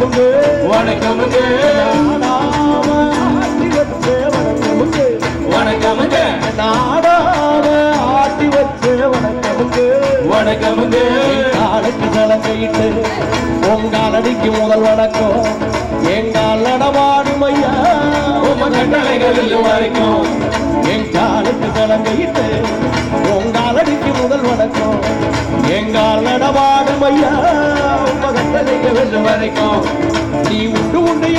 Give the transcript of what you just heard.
வணக்கமுங்க வணக்கமுங்க நாடாம ஆட்டி வச்ச வணக்கமுங்க வணக்கமுங்க காலுக்கு சலங்கையிட்டு உங்காலடிக்கு முதல் வணக்கம் எங்கால் நடமாடும் ஐயா கட்டளைகளில் வரைக்கும் என் காலுக்கு சலங்கையிட்டு உங்காலடிக்கு முதல் வணக்கம் எங்கால் நடமாடும் ஐயா உங்க கட்டளைகள் வரைக்கும் நீ உண்டு உண்டு